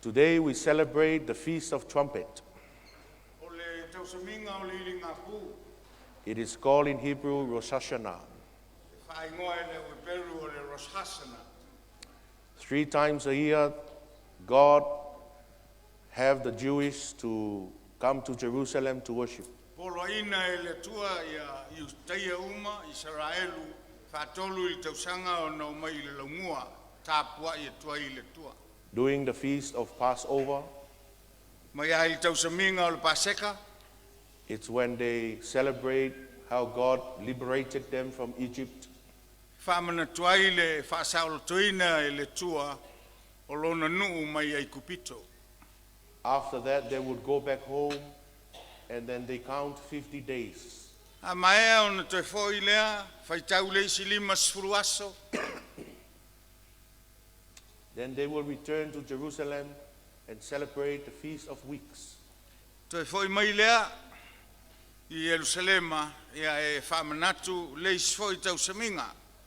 Today we celebrate the Feast of Trumpet. It is called in Hebrew Rosh Hashanah. 3 times a year, God have the Jewish to come to Jerusalem to worship. During the feast of Passover, it's when they celebrate how God liberated them from Egypt. After that, they would go back home and then they count 50 days. Then they will return to Jerusalem and celebrate the Feast of Weeks.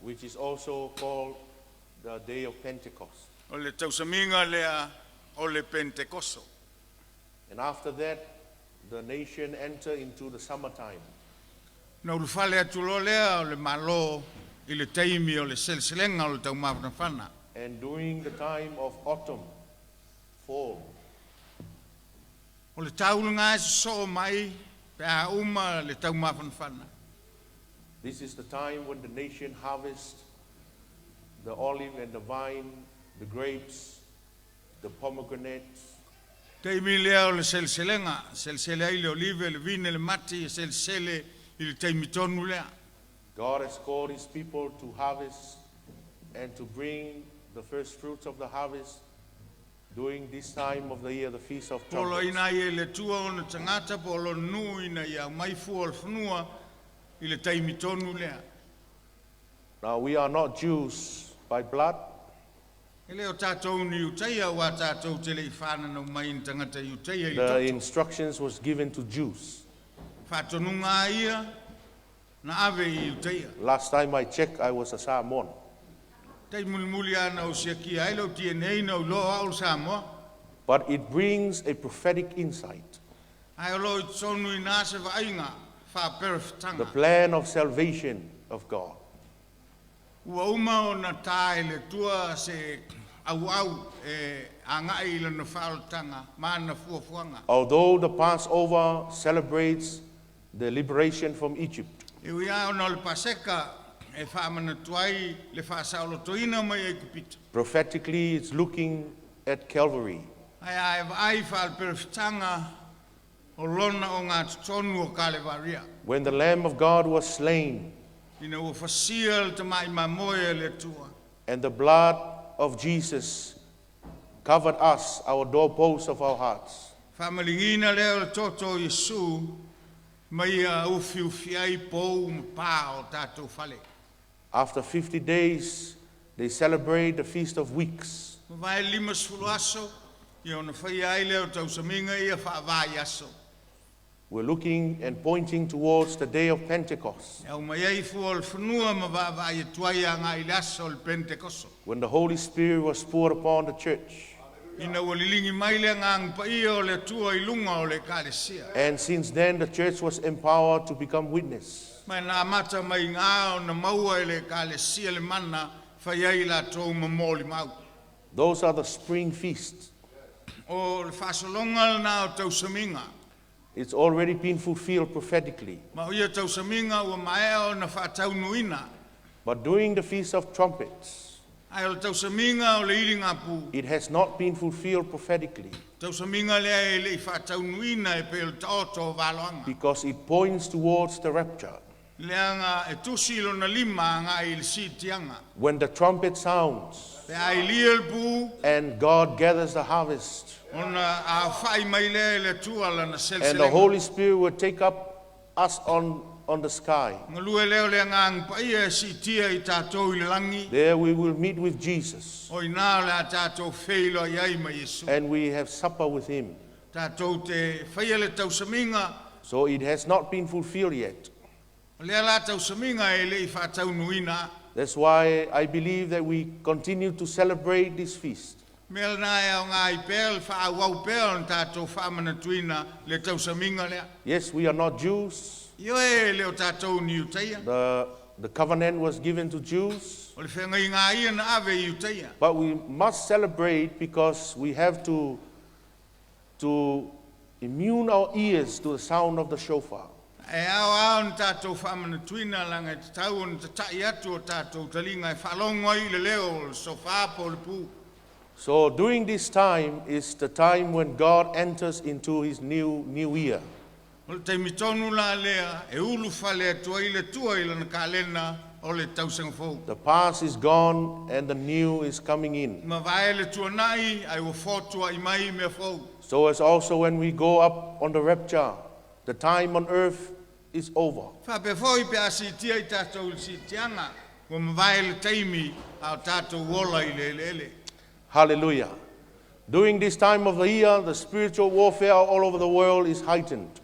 Which is also called the Day of Pentecost. And after that, the nation enter into the summertime. And during the time of autumn, fall, this is the time when the nation harvests the olive and the vine, the grapes, the pomegranates. God has called his people to harvest and to bring the first fruits of the harvest during this time of the year, the Feast of Trumpets. Now we are not Jews by blood. The instructions was given to Jews. Last time I checked, I was a Samoan. But it brings a prophetic insight. The plan of salvation of God. Although the Passover celebrates the liberation from Egypt, prophetically it's looking at Calvary. When the Lamb of God was slain, and the blood of Jesus covered us, our doorposts of our hearts. After 50 days, they celebrate the Feast of Weeks. We're looking and pointing towards the day of Pentecost, when the Holy Spirit was poured upon the church. And since then, the church was empowered to become witness. Those are the spring feasts. It's already been fulfilled prophetically. But during the Feast of Trumpets, it has not been fulfilled prophetically. Because it points towards the rapture. When the trumpet sounds and God gathers the harvest, and the Holy Spirit will take up us on the sky. There we will meet with Jesus. And we have supper with him. So it has not been fulfilled yet. That's why I believe that we continue to celebrate this feast. Yes, we are not Jews. The covenant was given to Jews. But we must celebrate because we have to immune our ears to the sound of the shofar. So during this time is the time when God enters into his new year. The past is gone and the new is coming in. So as also when we go up on the rapture, the time on earth is over. Hallelujah. During this time of the year, the spiritual warfare all over the world is heightened.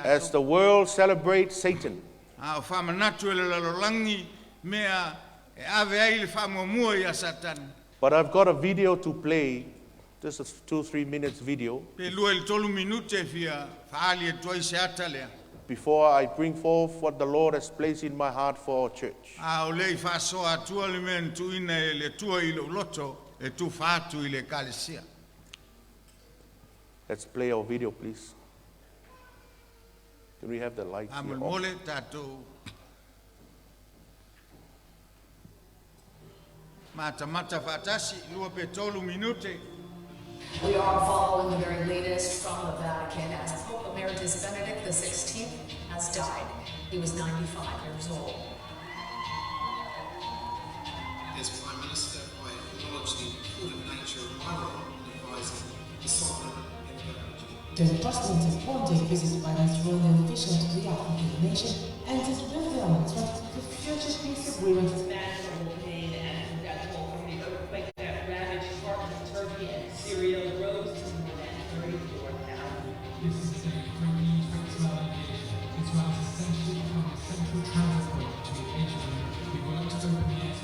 As the world celebrates Satan, but I've got a video to play, just a 2-3 minutes video, before I bring forth what the Lord has placed in my heart for our church. Let's play our video, please. Can we have the lights here off? We are following the very latest from the Vatican as Pope Emeritus Benedict XVI has died. He was 95 years old. As Prime Minister, I acknowledge the important nature of my role in advising the sovereign and The President Ponte visited by his royal official to the African nation and his revealed the future peace agreement. Imaginable pain and forgetful from the earthquake that ravaged parts of Turkey and Syria rose to more than 34,000. This is a great news for Israel aviation. Israel is essentially become a central transit point between Asia and Europe. We work to open the air to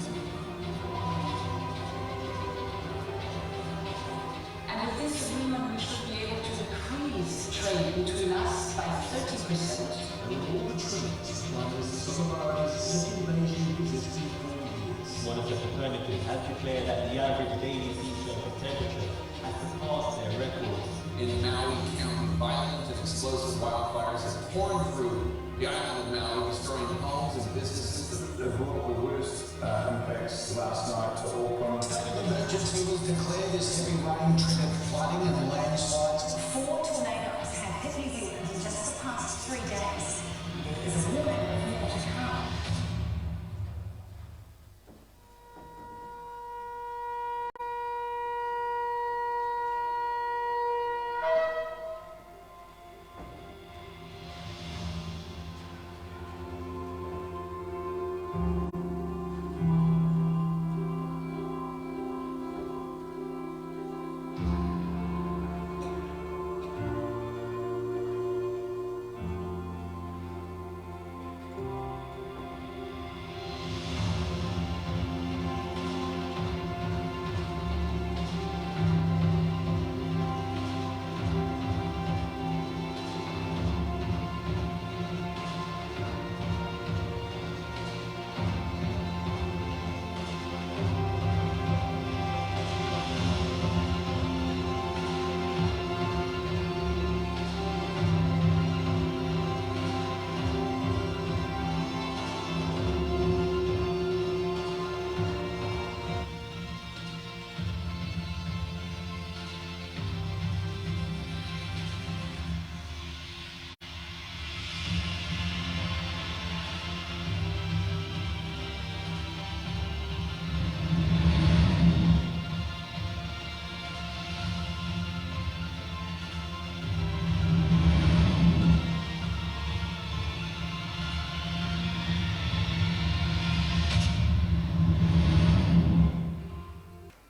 And with this agreement, we should be able to decrease trade between us by 30%. One of the Copernicus has declared that the average daily sea surface temperature has surpassed their records. In Maui County, violent and explosive wildfires have torn through the island of Maui, destroying homes and businesses. They brought the worst impacts last night to Auckland. Emergency was declared as heavy rain triggered flooding and landslides. 4 tornadoes have hit New Zealand in just the past 3 days. There's a warning of more to come.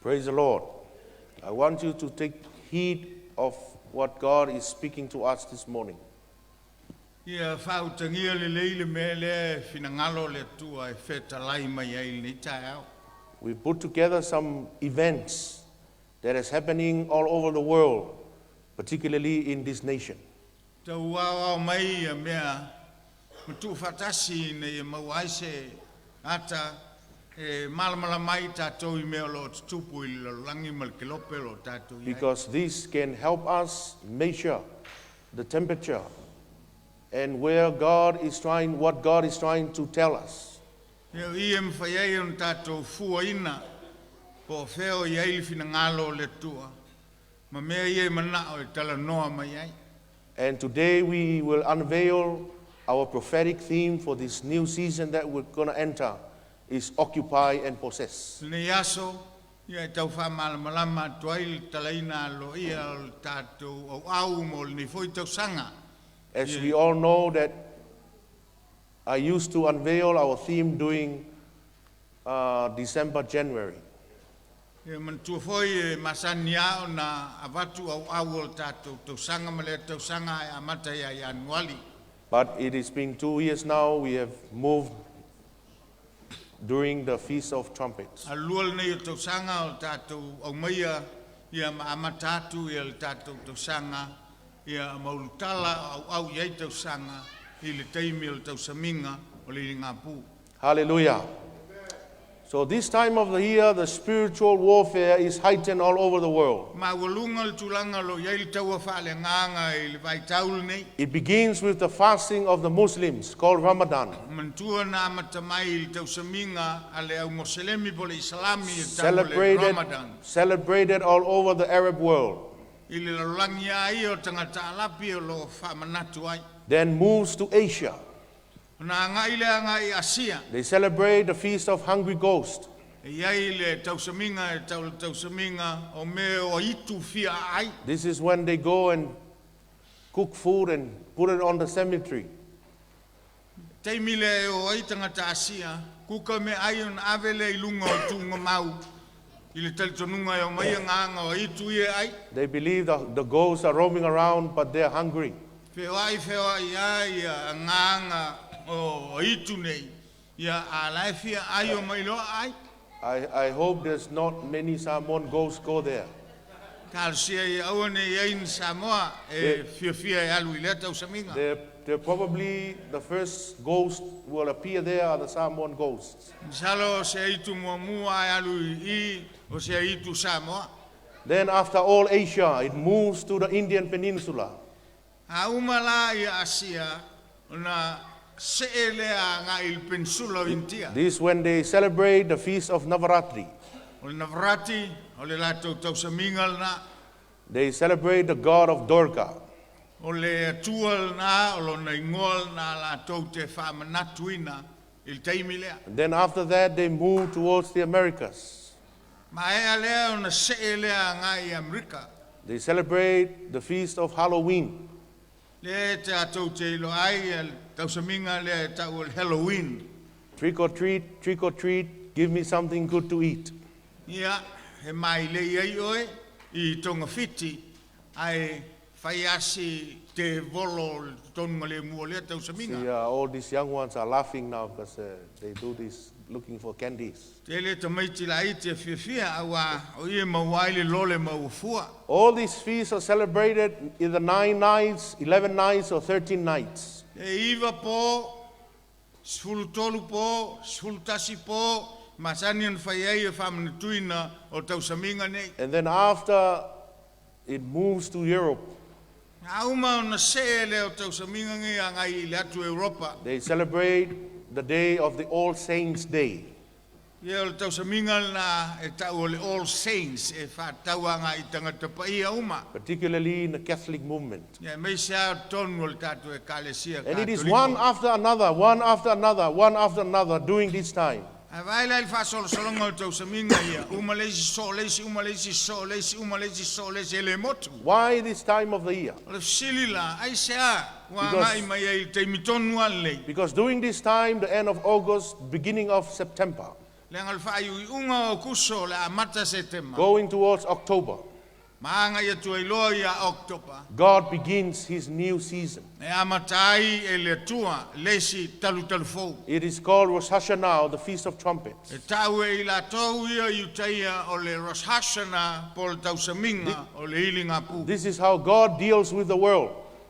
Praise the Lord. I want you to take heed of what God is speaking to us this morning. Ia whautangia le leile me le finangalo le tua e wheta lai mai ai ni tai au. We put together some events that is happening all over the world, particularly in this nation. Tau au mai ia mea mtu fatasi ne mauaise ata e malamala mai tātou I mea lo tupu I lo langi mal kilope lo tātou iai. Because this can help us measure the temperature and what God is trying to tell us. Ia ia mwhaiai on tātou fuaina po wheo iai finangalo le tua. Ma mea iai manao e tala noa mai ai. And today we will unveil our prophetic theme for this new season that we're going to enter is occupy and possess. Nei aso, ia tau whamamalama tuai talaina lo ia o tātou au au mo le ni foi tau sanga. As we all know that I used to unveil our theme during December, January. Ia mantua foi e masani ao na avatu au au o tātou tau sanga ma le tau sanga e amata ia I anuali. But it has been 2 years now, we have moved during the Feast of Trumpets. A lual nei o tau sanga o tātou au maia ia ma amata atu ia le tātou tau sanga ia maulutala au au iai tau sanga I le teimi o tau saminga o le ngā pū. Hallelujah. So this time of the year, the spiritual warfare is heightened all over the world. Ma walunga le tulanga lo iai le taua whaale nganga I le vai taulu nei. It begins with the fasting of the Muslims called Ramadan, Mantua na matamai le tau saminga ale au moselemi po le islami e tau le Ramadan. celebrated all over the Arab world. I le lalangi ai o tangata alapi o lo whamanatu ai. Then moves to Asia. Na ngai le ngai Asia. They celebrate the Feast of Hungry Ghost. Iai le tau saminga e tau saminga o me o itu fia ai. This is when they go and cook food and put it on the cemetery. Teimi le o ai tangata Asia, kuka me ai on avele I lunga o tunga mau. I le talitonunga e o mai nganga o itu ie ai. They believe the ghosts are roaming around, but they're hungry. Feo ai ai a nganga o itu nei. Ia a laifia ai o mai lo ai. I hope there's not many Samoan ghosts go there. Kalsia I awane ia in Samoa e fia e alu I le tau saminga. They're probably the first ghost will appear there are the Samoan ghosts. Salo se itu mua e alu I o se itu Samoa. Then after all Asia, it moves to the Indian Peninsula. A umala I Asia na se elea nga il peninsula India. This when they celebrate the feast of Navaratri. O le Navrati, o le lato tau samingal na, They celebrate the god of Durga. o le tual na, o lo na ingol na lato te whamanatuina, il teimi lea. And then after that, they move towards the Americas. Ma ea lea o na se elea nga I Amerika. They celebrate the feast of Halloween. Le te atou te ilo ai, tau saminga le tau el Halloween. Trick or treat, give me something good to eat. Ia, he mai le iei oe, I tonga fiti, ai whaiasi te volo tonga le mua le tau saminga. See, all these young ones are laughing now because they do this looking for candies. Te le ta maiti la I te fia awa o ie mawai le lole mawafua. All these feasts are celebrated either 9 nights, 11 nights, or 13 nights. E iwa po, sfulu tolu po, sfulu tasi po, masani an whaiai e whamanatuina o tau saminga nei. And then after it moves to Europe, Auma o na se le o tau saminga ngi a ngai le atu Europa. they celebrate the day of the All Saints' Day. Ia o le tau saminga na e tau o le All Saints e whātaua ngai tangata pa ia uma. Particularly in the Catholic movement. Ia mei sea tonu o le tatu e kalesia And it is katoliko. one after another, one after another, one after another during this time. A vai lai fa solo solonga o tau saminga ia. Uma leisi so leisi, uma leisi so leisi, uma leisi so leisi ele motu. Why this time of the year? O le silila, ai sea, wa Because- ngai mai ai te mitonu alei. Because during this time, the end of August, beginning of September, Le ngal fa i unga o kuso le amata se tema. going towards October, Maanga ia tuailoa ia October. God begins his new season. E amatai e le tua lesi talu It is called Rosh Hashanah, the Feast of Trumpets. e tau e ila tau ia iutaia o le Rosh Hashanah po le tausaminga o le ilinga pu. This is how God deals with the world.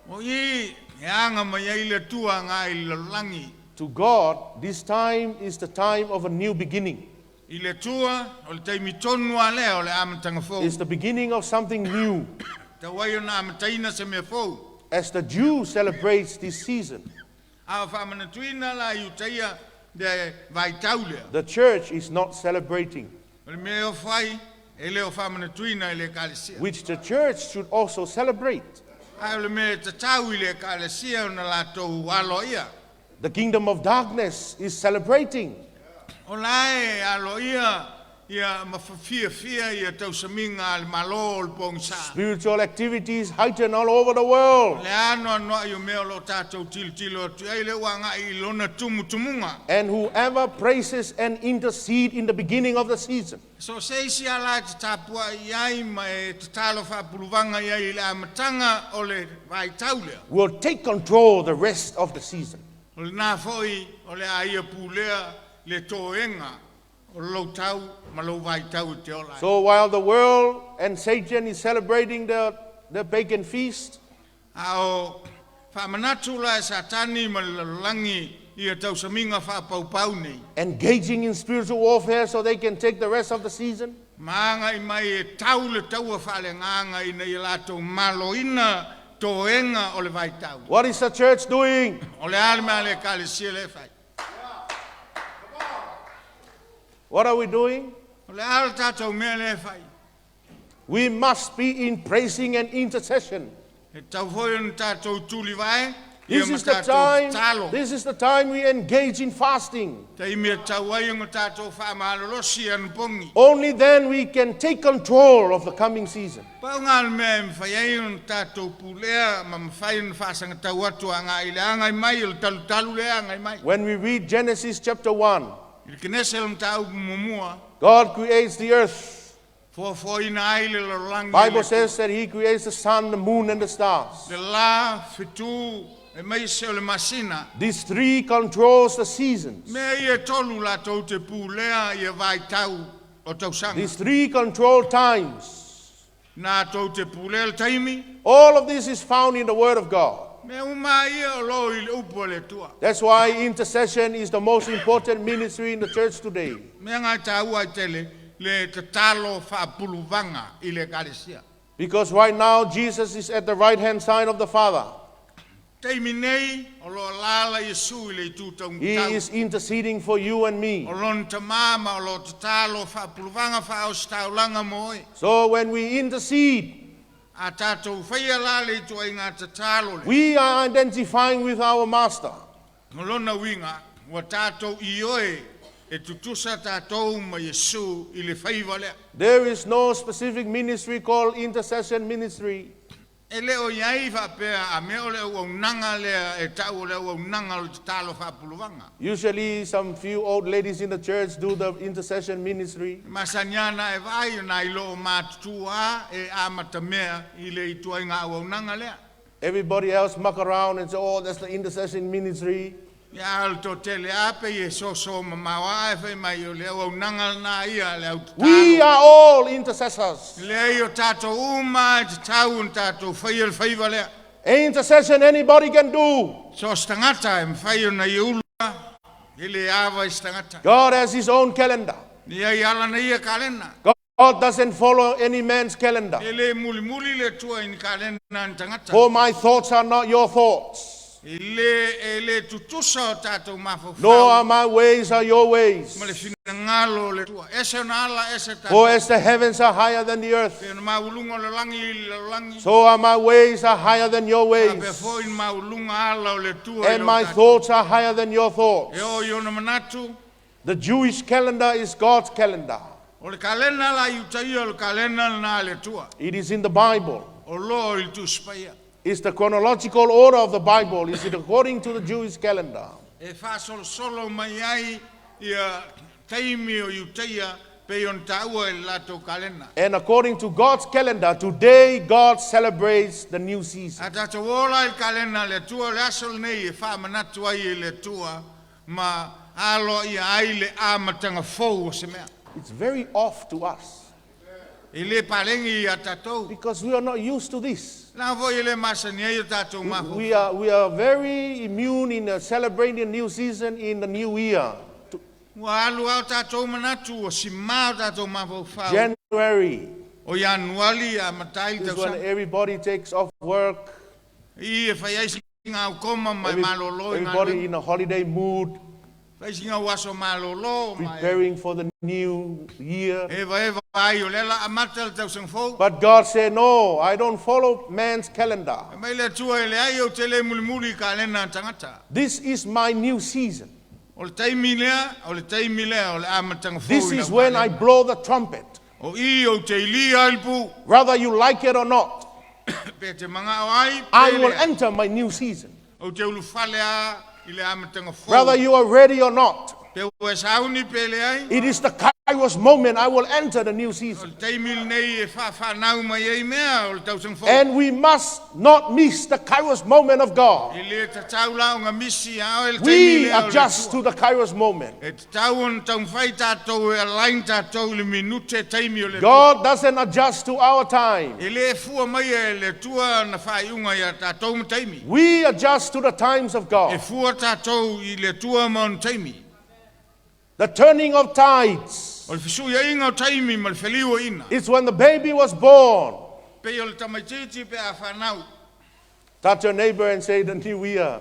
O i e anga mai ai le tua ngā i le langi. To God, this time is the time of a new beginning. I le tua o le taimi tonu a lea o le amatanga fou. It's the beginning of something new. Te wai o na amataina se mea fou. As the Jew celebrates this season, A whamana tuina la iutaia de vai tau lea. the church is not celebrating, O le mea o whai e leo whamana tuina i le kalesia. which the church should also celebrate. Ai o le mea te tau i le kalesia o na lātou alo ia. The kingdom of darkness is celebrating. O lae alo ia mawhawhia ia tausaminga le malo o le pongsa. Spiritual activities heighten all over the world. Le ano anoa i o mea lo tātou tilo atu ai le wanga i lona tumutumunga. And whoever praises and intercedes in the beginning of the season So se isi ala te tāpua i ai ma e te talo whapuluvanga i ai le amatanga o le vai tau lea. will take control the rest of the season. O le nā foi o le aia pūlea le tōenga o lo tau ma lo vai tau te ola. So while the world and Satan is celebrating the pagan feast, A o whamanatu la e satani ma le langi i a tausaminga whapaupau nei. engaging in spiritual warfare so they can take the rest of the season, Maanga i mai e tau le taua whale nganga i nei lato maloina tōenga o le vai tau. what is the church doing? O le alma le kale sia le whai. What are we doing? O le ala tātou mea le whai. We must be in praising and intercession. E tau hoi on tātou tūli vai. This is the time. This is the time we engage in fasting. Te mea tau ai on tātou whamalolosi anu pongi. Only then we can take control of the coming season. Pau ngā mea mwhai ai on tātou pūlea ma mwhai on whasanga tau atu a ngā ile angai mai il talu lea angai mai. When we read Genesis chapter 1, Il kinese on tau mumua. God creates the earth. Fōina ai le langi. Bible says that he creates the sun, the moon, and the stars. Le la fitu e mai se o le masina. These three controls the seasons. Mea ia tolu la tau te pūlea ia vai tau o tau sanga. These three control times. Nā tau te pūlea le taimi. All of this is found in the Word of God. Mea uma ia o lo i le upo le tua. That's why intercession is the most important ministry in the church today. Mea ngai tāua i tele le te talo whaapuluvanga i le kalesia. Because right now Jesus is at the right-hand side of the Father. Teimi nei o lo lala Yesu i le tūtau He tau. is interceding for you and me. O lon te mama o lo te talo whaapuluvanga whaostaulanga moe. So when we intercede, A tātou whaia lale i tua i ngā te talo le. we are identifying with our Master. Ngolona winga, wa tātou i oe e tutusa tātou ma Yesu i le whaiva lea. There is no specific ministry called intercession ministry. E leo iai whapea a meo leo au nanga lea e tau leo au nanga o te talo whapuluvanga. Usually some few old ladies in the church do the intercession ministry. Masanyana e vai na ilo mātutua e amata mea i le itua i ngā au nanga lea. Everybody else muck around and say, oh, that's the intercession ministry. Ia alto tele ape i e so ma mawa e whai mai o leo au nanga na ia leo te We talo. are all intercessors. Lea i o tātou uma e te tau un tātou whaia le whaiva lea. Intercession anybody can do. So stangata e mwhai o na i ulua i le awa i stangata. God has his own calendar. Ia i ala na ia kalena. God doesn't follow any man's calendar. E le muli le tua i ni kalena ni tangata. For my thoughts are not your thoughts, E le tutusa o tātou mawhawhau. nor are my ways are your ways. Ma le fina ngalo le tua. Ese na ala ese tātou. For as the heavens are higher than the earth, Pena maulunga le langi. so are my ways are higher than your Pe ways. foi maulunga ala o le tua. And my thoughts are higher than your thoughts. E o iona manatu. The Jewish calendar is God's calendar. O le kalena la iutai o le kalena na le tua. It is in the Bible. O lo il tu spaia. It's the chronological order of the Bible. Is it according to the Jewish calendar? E fa solo mai ai ia taimi o iutaia Pe on taua e lato kalena. And according to God's calendar, today God celebrates the new season. Ata to ola il kalena le tua le asol nei e wha manatu ai e le tua ma alo ia ai le amatanga fou o se mea. It's very off to us I le palengi a tatou. because we are not used to this. Nā voi i le masani ai o tatou maho. We are very immune in celebrating the new season in the new year. Wa alu au tatou manatu o si mao tatou maho whau. January O Januari a matai is tau when sa. everybody takes off work, I e whai ai singa au koma mai malolo i ngā everybody leu. in a holiday mood, Whai singa waso malolo mai. preparing for the new year. Eva ai o lela a matal tau sang fou. But God said, no, I don't follow man's calendar. Mai le tua e le ai o te le mulimuli ka lena tangata. This is my new season. O le taimi lea, o le amatanga fou. This i is nau when ka I lena. blow the trumpet. O i o te ilia ilpu. Whether you like it or not, Pe te manga o ai. I pe will lea. enter my new season. O te ulu fale a i le amatanga fou. Whether you are ready or not, Pe ua sauni pe le ai. it is the Kairos moment I will enter the new O season. le taimi nei e whanau mai ei mea o le tau sang fou. And we must not miss the Kairos moment of God. I le tatau la o ngā misi a o le taimi We lea o le adjust tua. to the Kairos moment. E te tau on tau whai tātou e alain tātou le minute taimi o le tua. God doesn't adjust to our time. E le fua mai e le tua na whaiunga ia tātou ma taimi. We adjust to the times of E God. fua tātou i le tua ma on taimi. The turning of tides O le fisui a inga o taimi ma le wheliua ina. is when the baby was born. Pe o le tamaititi pe a whanau. Touch your neighbor and say the new year.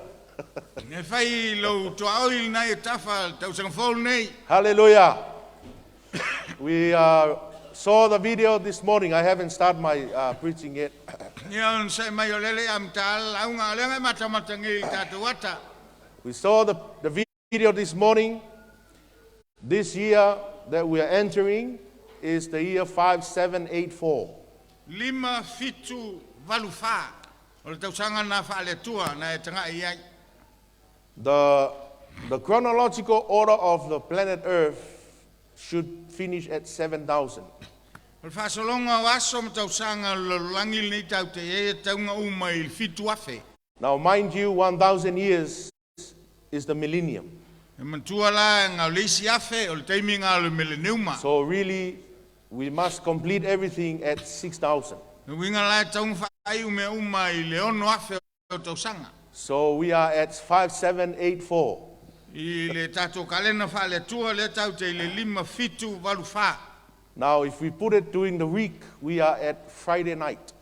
Ne whai lo toa oil nei e tafa tau sang fol nei. Hallelujah. We saw the video this morning. I haven't started my preaching yet. Ia on sai mai o lele am tal au ngā lenga matamata ngi tātou ata. We saw the video this morning. This year that we are entering is the year 5784. Lima fitu valu wha. O le tausanga na wha le tua na e tanga i ai. The chronological order of the planet Earth should finish at 7,000. O le whasolonga o aso ma tausanga lo langi nei tau te e taunga uma i fitu afe. Now, mind you, 1,000 years is the millennium. E mantua la ngā leisi afe o le taimi ngā le millenniuma. So really, we must complete everything at 6,000. No winga la taunga whai ume uma i le ono afe o tausanga. So we are at 5784. I le tātou kalena wha le tua le tau te le lima fitu valu wha. Now, if we put it during the week, we are at Friday night.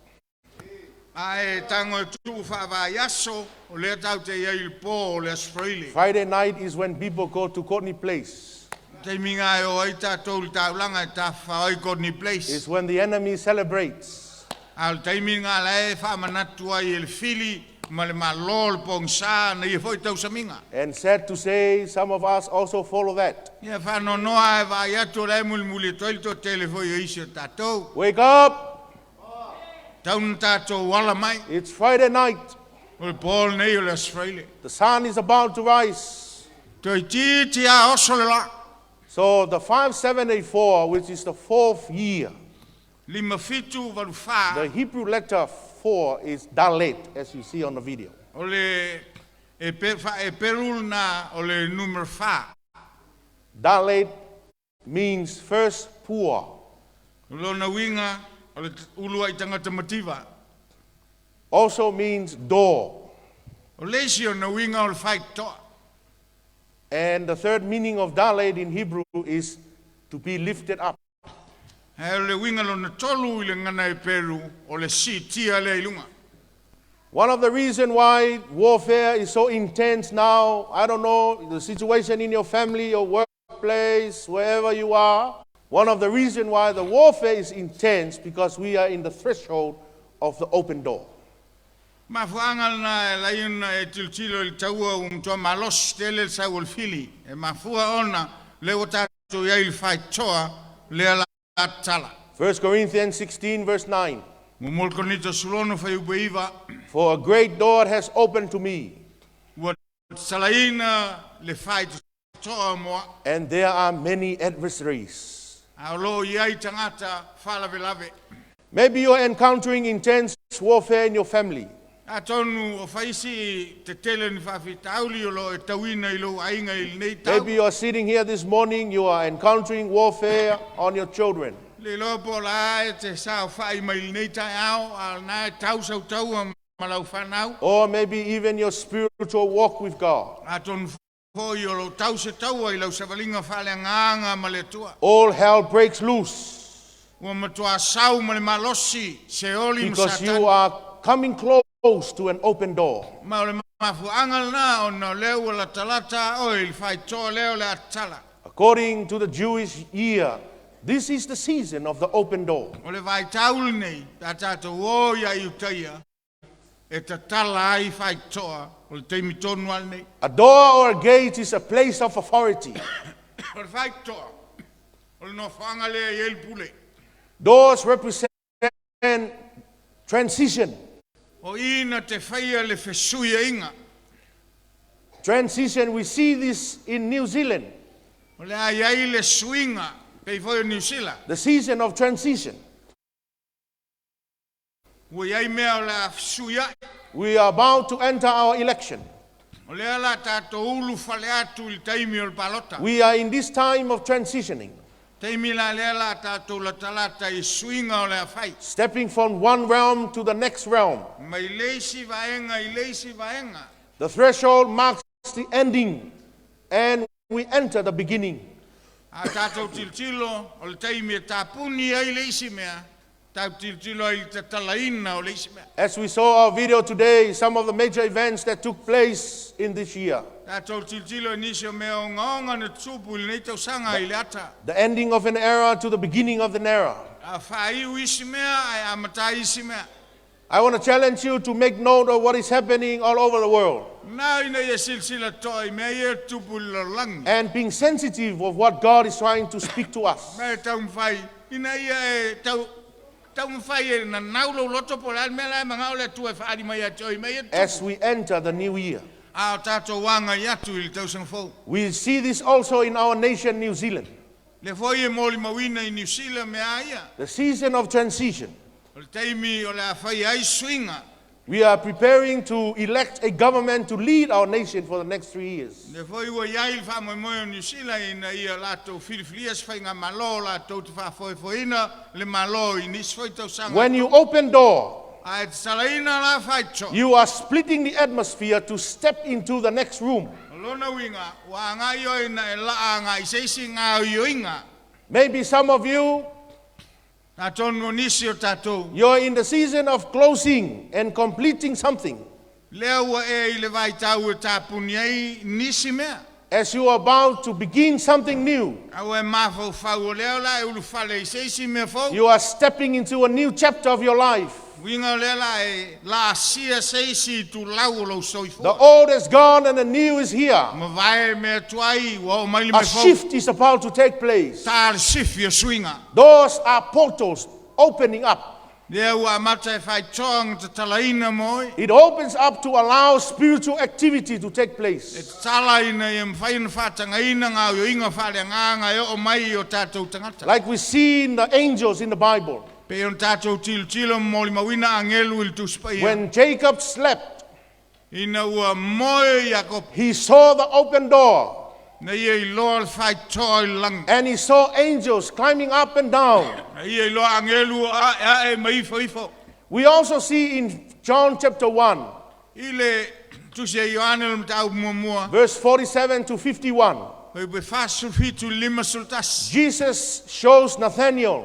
Ai tango e tu wha wa yaso o le tau te iei po o le Australia. Friday night is when people go to Courtney Place. Te minga e o ai tātou le taulanga e tā whaoi Courtney Place. It's when the enemy celebrates. Al te minga la e wha manatu ai e le fili ma le malol pong sa na i foi tau sa minga. And sad to say, some of us also follow that. Ia wha no noa e wa iato le muli toil to tele foi o isi o tātou. Wake up! Taun tātou wala mai. It's Friday night. O le Paul nei o le Australia. The sun is about to rise. Toi ti a oso le la. So the 5784, which is the fourth year, Lima fitu valu wha. the Hebrew letter 4 is Dalet, as you see on the video. O le e perul na o le numero wha. Dalet means first poor. O lona winga o le ulua i tangata mativa. Also means door. O leisi o na winga o le whai toa. And the third meaning of Dalet in Hebrew is to be lifted up. E o le winga lo na tolu i le ngana e peru o le si tia le ilunga. One of the reasons why warfare is so intense now, I don't know, the situation in your family, your workplace, wherever you are. One of the reasons why the warfare is intense because we are in the threshold of the open door. Ma fuangal na e laiuna e tiltilo il taua toa malos tele sa ul fili. E ma fua ona le o tatu ia il whai toa le ala tala. 1 Corinthians 16 verse 9. Mumol konita sulono whai ubeiva. For a great door has opened to me, Ua salaina le whai toa moa. and there are many adversaries. Aolo iai tangata whalavelave. Maybe you're encountering intense warfare in your family. Atonu o whaisi te tele ni whawhitauli o lo e tauina I lo ainga I nei tau. Maybe you are sitting here this morning, you are encountering warfare on your children. Le lo po la e te sao whai mai nei tai au, al nai tau sau tau a malau whanau. Or maybe even your spiritual walk with God. Atonu hoi o lo tau se tau I lau savalinga whale nganga ma le tua. All hell breaks loose Ua matua sau ma le malosi se oli because msatan. you are coming close to an open door. Ma o le mafuanga na o na leo la talata o il fai to leo le atala. According to the Jewish year, this is the season of the open door. O le vai taul nei, tatato o ia I utaia, e ta tala ai fai toa, o le teimi tonu al nei. A door or a gate is a place of authority. O le fai toa, o le nofoanga lea I el pule. Doors represent transition. O ina te whaia le fesuia inga. Transition, we see this in New Zealand, O le ai ai le swinga, pei foi o New Zealand. the season of transition. O iai mea o la fesuia. We are about to enter our election. O le ala tato ulu fale atu il taimi o le palota. We are in this time of transitioning, Taimi la le ala tato la talata I swinga o le afai. stepping from one realm to the next realm. Mai leisi vaenga I leisi vaenga. The threshold marks the ending, and we enter the beginning. A tātou tiltilo, o le taimi e tāpuni ai leisi mea, tau tiltilo ai te talaina o leisi mea. As we saw our video today, some of the major events that took place in this year. Tātou tiltilo e nisi o mea o ngaonga na tupu ili nei tau sanga I le ata. The ending of an era to the beginning of an era. A whaiu isi mea, ai amata isi mea. I want to challenge you to make note of what is happening all over the world Nā ina ia silsila toi, mea ia tupu lo langi. and being sensitive of what God is trying to speak to us. Mea tau mwhai, ina ia e tau mwhai e na naulo loto po la mea lai mga ole tu e whaari mai atoi, mea ia tupu. As we enter the new year, A tātou wanga i atu ili tau sang fau. we see this also in our nation, New Zealand. Le foi e moli mawina I New Zealand mea ia. The season of transition. O le taimi o le awhai ai swinga. We are preparing to elect a government to lead our nation for the next 3 years. Le foi ua iai le whamoemoe o New Zealand ina ia lātou whiriwhirias whai ngā malo lātou te whafoefoina le malo I nis whai tau sanga. When you open door, Ai te salaina la whaito. you are splitting the atmosphere to step into the next room. O lona winga, wa ngai o ina e laa ngā iseisi ngā ioinga. Maybe some of you, Tātonu nisi o tātou. you're in the season of closing and completing something. Lea ua e I le vai tau e tāpuni ai nisi mea. As you are about to begin something new, Au e mafau fau o leo la e ulu whale iseisi mea fau. you are stepping into a new chapter of your life. Winga o lea la e la sia seisi tu lau o lau soifo. The old is gone and the new is here. Ma vai mea tuai wa o maili A me fau. shift is about to take place. Tā sifi o swinga. Doors are portals opening up. Lea ua mata e whai toang te talaina moi. It opens up to allow spiritual activity to take E place. te talaina i mwhaina whātanga ina ngā o inga whale nganga e o mai o tātou tangata. Like we see in the angels in the Bible. Pe on tātou tilo moli mawina angelu il tu spaia. When Jacob slept, Ina ua moe Jacob. he saw the open door Na ia I loa le whai toa I lang. and he saw angels climbing up and down. Na ia I loa angelu a e maifo ifo. We also see in John chapter 1, Ile tusi e Ioane le mtau mua. verse 47 to 51. Hoi be whasu fitu lima sultas. Jesus shows Nathanael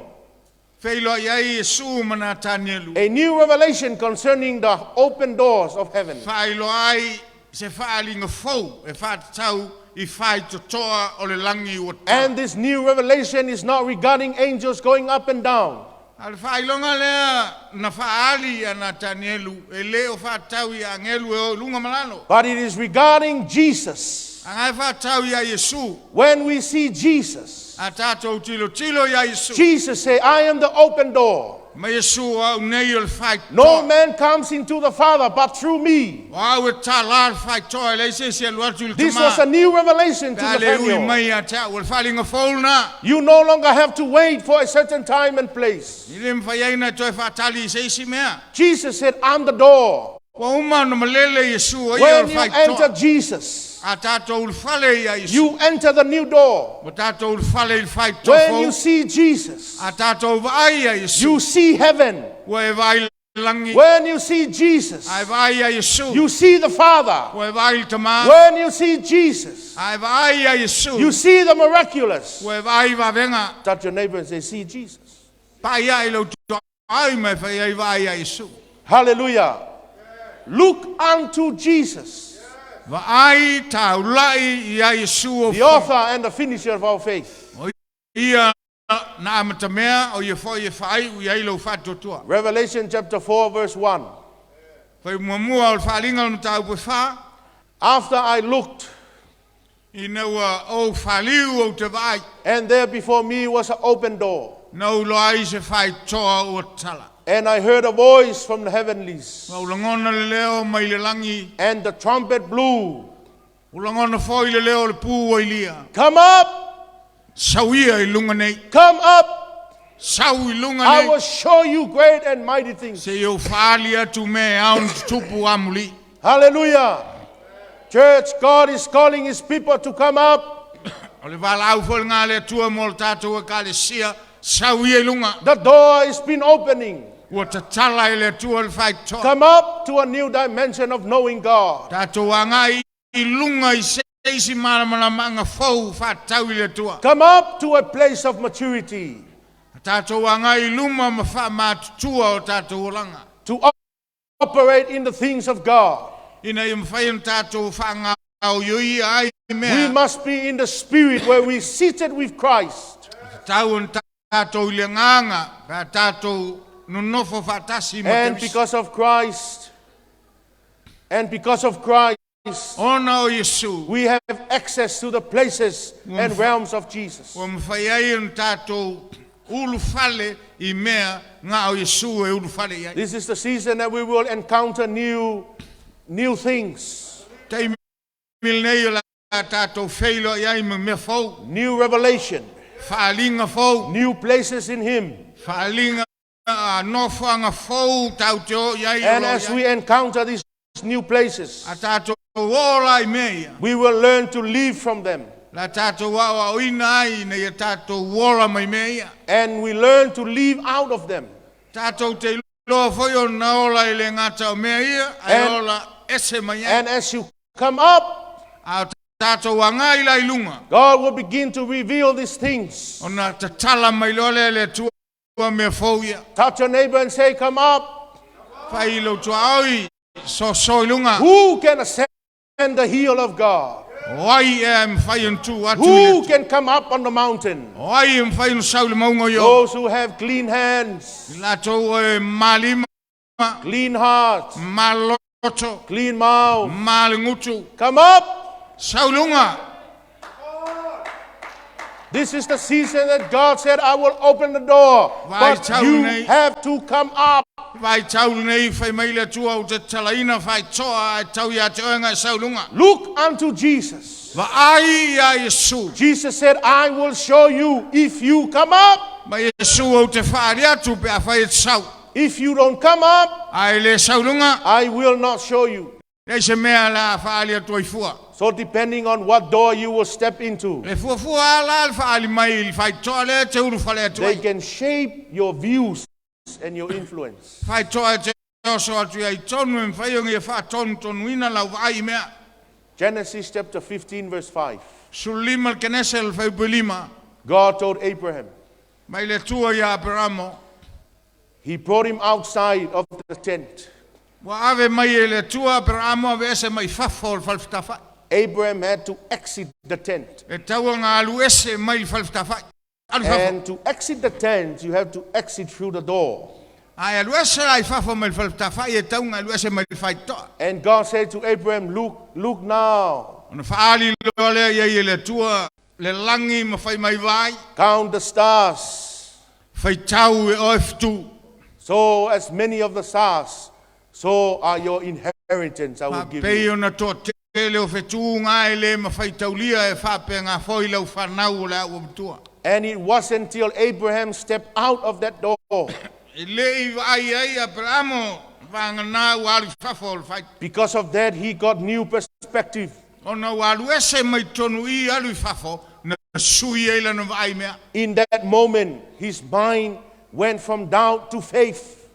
Feilo iai e su mana tanielu. a new revelation concerning the open doors of heaven. Whailo ai se whaalinga fau e whaatau I whai to toa o le langi o ta. And this new revelation is not regarding angels going up and down. Al whailonga lea na whaali ana tanielu e leo whaatau I angelu e o lunga malano. But it is regarding Jesus. Angai whaatau I Yesu. When we see Jesus, A tātou tilo ia Yesu. Jesus said, I am the open door. Ma Yesu au nei o le whai No toa. man comes into the Father but through me. O au e tā la le whai toa, le se se alu atu i le This tama. was a new revelation to Pea le ui Nathaniel. mai a tā, o le whalinga whauna. You no longer have to wait for a certain time and place. I le mwhai aina toi whaatali i se isi mea. Jesus said, I'm the door. Wa uma no malele Yesu o ia o When le you whai enter toa. Jesus, A tātou le whale ia Yesu. you enter the new door. Mo tātou le whale i le whai toa When you fau. see Jesus, A tātou vai ia Yesu. you see heaven. Wa e vai langi. When you see Jesus, Ai vai ia Yesu. you see the Father. Wa e vai tama. When you see Jesus, Ai vai ia Yesu. you see the miraculous. Wa e vai vavenga. Touch your neighbor and say, see Jesus. Pa ia i lau tu ai mai whai ai vai ia Yesu. Hallelujah. Look unto Jesus, Va ai tau lai ia Yesu o the author and the finisher of our faith. ia na amatamea o ia foi e whai u ia ilo whatotua. Revelation chapter 4, verse 1. Whai muamua o le whalinga o tau pe wha. After I looked, I naua o whaliu o te vai. and there before me was an open door. Nau loai se whai toa o tala. And I heard a voice from the heavenlies, Wa ulangona le leo mai le langi. and the trumpet blew. Ulangona foi le leo le pū o ilia. Come up, Sauia i lunga nei. come up. Sau i lunga I nei. will show you great and mighty things. Se eu whali atu me aun tupu amuli. Hallelujah. Church, God is calling his people to come up. O le wala au fol ngā le tua mo le tātou e ka le sia. Sauia i lunga. The door has been opening. Ua ta tala i le tua le whai toa. Come up to a new dimension of knowing God. Tātou anga i lunga i seisi maramana manga fau whatau i le tua. Come up to a place of maturity. Tātou anga i luma ma wha mātutua o tātou langa. To operate in the things of God. Ina i mwhai tātou whanga au yui ai We mea. must be in the spirit where we seated with Christ. Tau an tātou i le nganga. Pea tātou nonofo whatasi mo And te because of Christ, Ona o Yesu. we have access to the places and realms of Jesus. Wa mwhai ai an tātou ulu whale i mea ngā o Yesu e ulu whale i ai. This is the season that we will encounter new things, Tei mil nei o la tātou wheilo i ai me mea fau. new revelation, Whaalinga fau. new places in Him. Whaalinga nofanga fau tau te o i ai And o as i we ai. encounter these new places, A tātou ola i mea. we will learn to live from them. La tātou wao o ina ai nei a tātou ola mai mea. And we learn to live out of them. Tātou te loa foi o na ola i le ngata o mea ia. Ai And- ola ese mai ai. And as you come up, A tātou anga i lai lunga. God will begin to reveal these things. O na ta tala mai lole le tua mea fau ia. Touch your neighbor and say, come up. Whai lo tua oi. So i lunga. Who can ascend the hill of God? Wai e mwhai an tu atu i Who le can come up on the mountain? Wai e mwhai an sau le maunga yo. Those who have clean hands, I latou e malima. clean heart, Maloto. clean mouth. Malingutu. Come up. Saulunga. This is the season that God said, I will open the door. Vai But tau you nei. have to come up. Vai tau nei whai mai le tua o te talaina whai toa e tau ia te oenga e saulunga. Look unto Jesus. Va ai a Yesu. Jesus said, I will show you if you come up. Ma Yesu o te whaari atu pe a whai e sau. If you don't come up, Ai le saulunga. I will not show you. Nei se mea la whaali atu i fua. So depending on what door you will step into, Le fua fua la le whaali mai i whai toa le te uru whale atu they ai. can shape your views and your influence. Whai toa e te oso atu ai tonu e mwhai ongi e wha tonu ina lau vai mea. Genesis chapter 15 verse 5. Sulima le kenese le whai bulima. God told Abraham, Mai le tua i Abramo. he brought him outside of the tent. Wa ave mai e le tua Abramo ave ese mai fafo le falftafa. Abraham had to exit the tent. E taua ngā alu ese mai le falftafa. Alu fafo. And to exit the tent, you have to exit through the door. Ai alu ese ai fafo mai le falftafa e taua ngā alu ese mai le faitoa. And God said to Abraham, look now. Ona whaali lole ia i le tua. Le langi ma fai mai vai. Count the stars. Fai tau e oeftu. So as many of the stars, so are your inheritance I will give Pei you. ona to tele o fetu ngai le ma fai taulia e whape ngā foi lau whanau le au mtua. And it wasn't until Abraham stepped out of that door E le i ai ai Abramo wangana walu whafol fai. because of that he got new perspective. Ona walu ese mai tonu I alu whafo na sui e lana vai mea. In that moment, his mind went from doubt to faith.